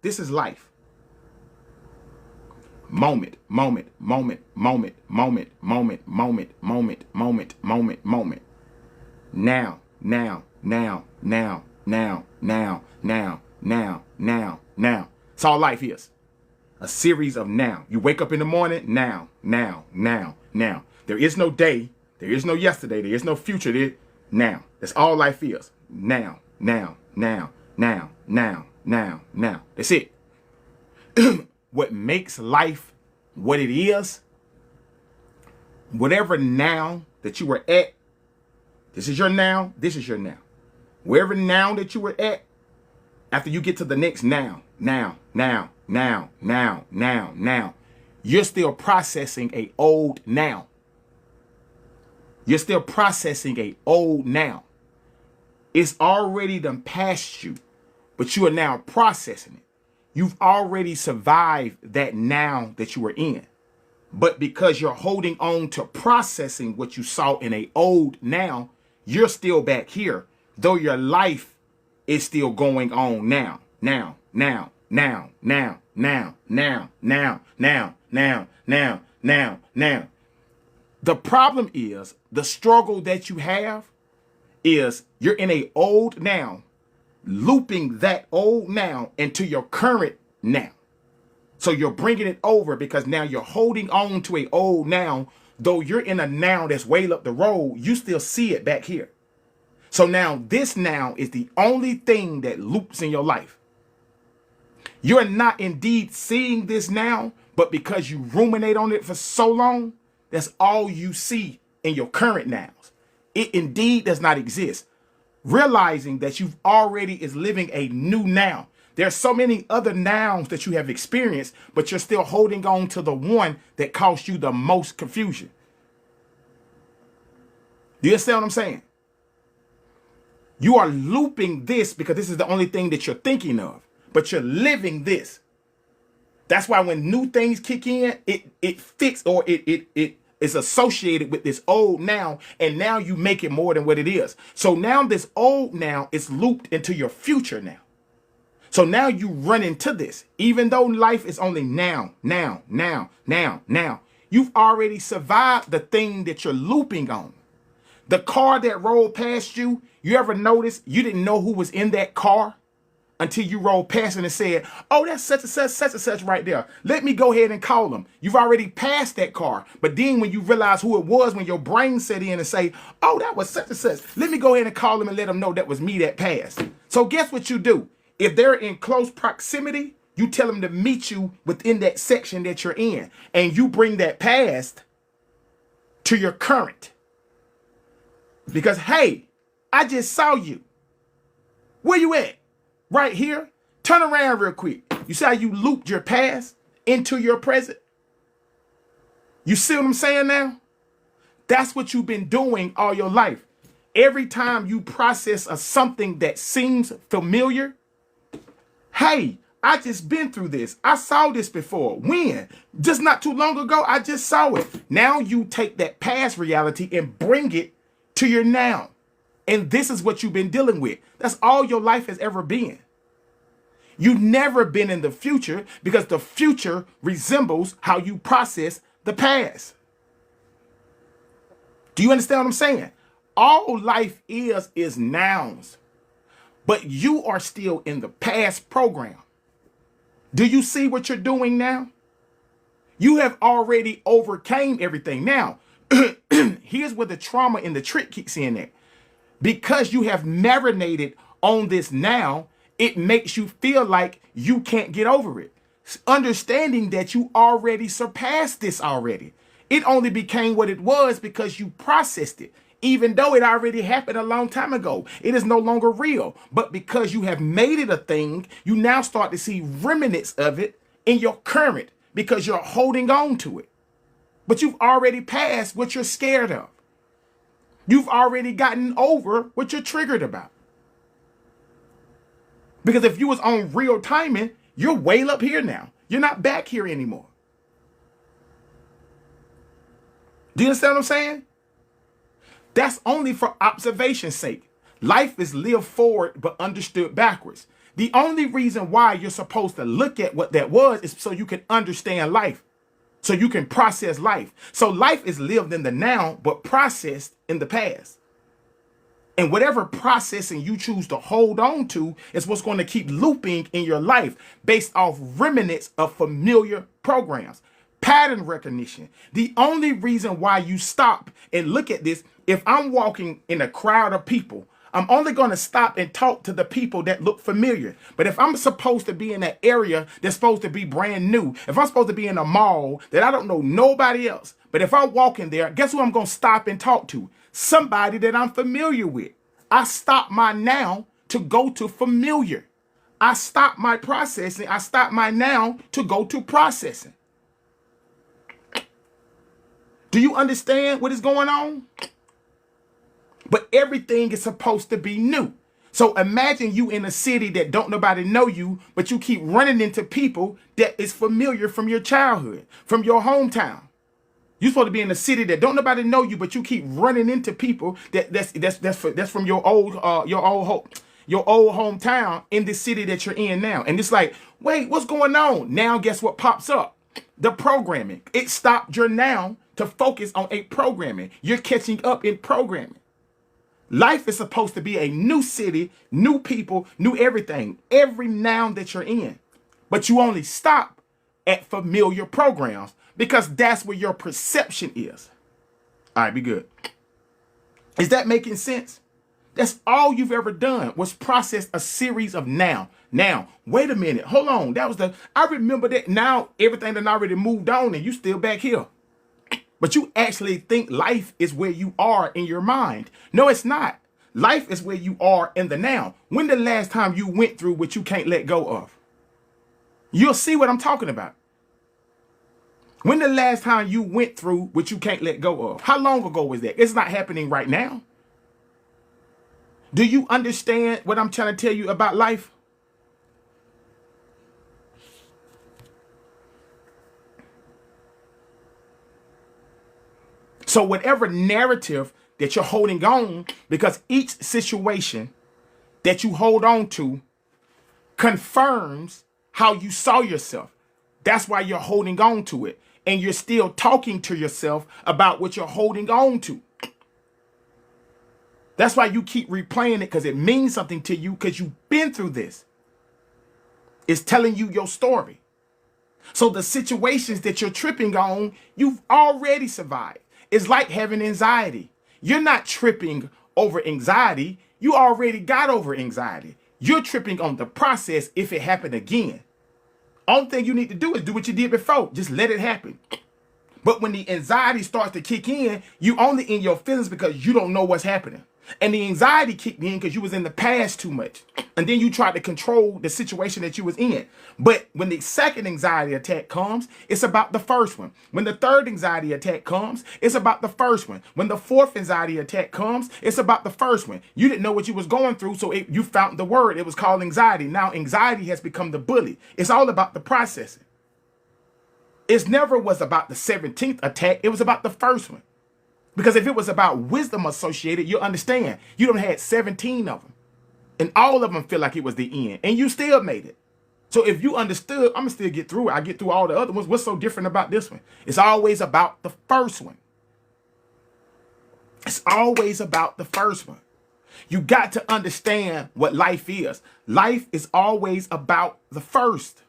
This is life. Moment, moment, moment, moment, moment, moment, moment, moment, moment, moment, moment. Now, now, now, now, now, now, now, now, now, now. It's all life is. A series of now. You wake up in the morning, now, now, now, now. There is no day. There is no yesterday. There is no future. There, now. That's all life is. Now, now, now, now, now, now, now. That's it. What makes life what it is, whatever now that you were at, this is your now, this is your now. Wherever now that you were at, after you get to the next now, now, now, now, now, now, now, you're still processing a old now. You're still processing a old now. It's already done past you, but you are now processing it. You've already survived that now that you were in. But because you're holding on to processing what you saw in a old now, you're still back here, though your life is still going on now, now, now, now, now, now, now, now, now, now, now, now, now. The problem is the struggle that you have is you're in a old now, looping that old now into your current now. So you're bringing it over because now you're holding on to a old now, though you're in a now that's way up the road, you still see it back here. So now this now is the only thing that loops in your life. You're not indeed seeing this now, but because you ruminate on it for so long, that's all you see in your current nows. It indeed does not exist. Realizing that you've already is living a new now. There's so many other nouns that you have experienced, but you're still holding on to the one that caused you the most confusion. Do you understand what I'm saying? You are looping this because this is the only thing that you're thinking of, but you're living this. That's why when new things kick in, it fits or it is associated with this old now, and now you make it more than what it is. So now this old now is looped into your future now. So now you run into this, even though life is only now, now, now, now, now. You've already survived the thing that you're looping on. The car that rolled past you, you ever notice you didn't know who was in that car until you rolled past it and said, oh, that's such and such right there. Let me go ahead and call them. You've already passed that car. But then when you realize who it was, when your brain set in and say, oh, that was such and such. Let me go ahead and call them and let them know that was me that passed. So guess what you do? If they're in close proximity, you tell them to meet you within that section that you're in. And you bring that past to your current. Because, hey, I just saw you. Where you at? Right here. Turn around real quick. You see how you looped your past into your present? You see what I'm saying now? That's what you've been doing all your life. Every time you process something that seems familiar, hey, I just been through this. I saw this before. When? Just not too long ago, I just saw it. Now you take that past reality and bring it to your now. And this is what you've been dealing with. That's all your life has ever been. You've never been in the future because the future resembles how you process the past. Do you understand what I'm saying? All life is nouns, but you are still in the past program. Do you see what you're doing now? You have already overcame everything. Now, here's where the trauma and the trick kicks in at. Because you have marinated on this now, it makes you feel like you can't get over it. Understanding that you already surpassed this already. It only became what it was because you processed it. Even though it already happened a long time ago, it is no longer real. But because you have made it a thing, you now start to see remnants of it in your current because you're holding on to it. But you've already passed what you're scared of. You've already gotten over what you're triggered about. Because if you was on real timing, you're way up here now. You're not back here anymore. Do you understand what I'm saying? That's only for observation's sake. Life is lived forward but understood backwards. The only reason why you're supposed to look at what that was is so you can understand life, so you can process life. So life is lived in the now, but processed in the past. And whatever processing you choose to hold on to is what's going to keep looping in your life based off remnants of familiar programs. Pattern recognition. The only reason why you stop and look at this, if I'm walking in a crowd of people, I'm only going to stop and talk to the people that look familiar. But if I'm supposed to be in an area that's supposed to be brand new, if I'm supposed to be in a mall that I don't know nobody else, but if I walk in there, guess who I'm going to stop and talk to? Somebody that I'm familiar with. I stop my now to go to familiar. I stop my processing. I stop my now to go to processing. Do you understand what is going on? But everything is supposed to be new. So imagine you in a city that don't nobody know you, but you keep running into people that is familiar from your childhood, from your hometown. You're supposed to be in a city that don't nobody know you, but you keep running into people that's from your old hometown in the city that you're in now. And it's like, wait, what's going on? Now guess what pops up? The programming. It stopped your now to focus on a programming. You're catching up in programming. Life is supposed to be a new city, new people, new everything, every now that you're in. But you only stop at familiar programs because that's where your perception is. All right, be good. Is that making sense? That's all you've ever done was process a series of now. Now, wait a minute. Hold on. I remember that. Now everything that already moved on and you still back here. But you actually think life is where you are in your mind. No, it's not. Life is where you are in the now. When the last time you went through what you can't let go of? You'll see what I'm talking about. When the last time you went through what you can't let go of? How long ago was that? It's not happening right now. Do you understand what I'm trying to tell you about life? So whatever narrative that you're holding on, because each situation that you hold on to confirms how you saw yourself. That's why you're holding on to it. And you're still talking to yourself about what you're holding on to. That's why you keep replaying it, because it means something to you, because you've been through this. It's telling you your story. So the situations that you're tripping on, you've already survived. It's like having anxiety. You're not tripping over anxiety. You already got over anxiety. You're tripping on the process if it happened again. Only thing you need to do is do what you did before. Just let it happen. But when the anxiety starts to kick in, you only in your feelings because you don't know what's happening. And the anxiety kicked in because you was in the past too much. And then you tried to control the situation that you was in. But when the second anxiety attack comes, it's about the first one. When the third anxiety attack comes, it's about the first one. When the fourth anxiety attack comes, it's about the first one. You didn't know what you was going through, so you found the word. It was called anxiety. Now anxiety has become the bully. It's all about the processing. It never was about the 17th attack. It was about the first one. Because if it was about wisdom associated, you'll understand. You done had 17 of them. And all of them feel like it was the end. And you still made it. So if you understood, I'm going to still get through it. I get through all the other ones. What's so different about this one? It's always about the first one. It's always about the first one. You got to understand what life is. Life is always about the first.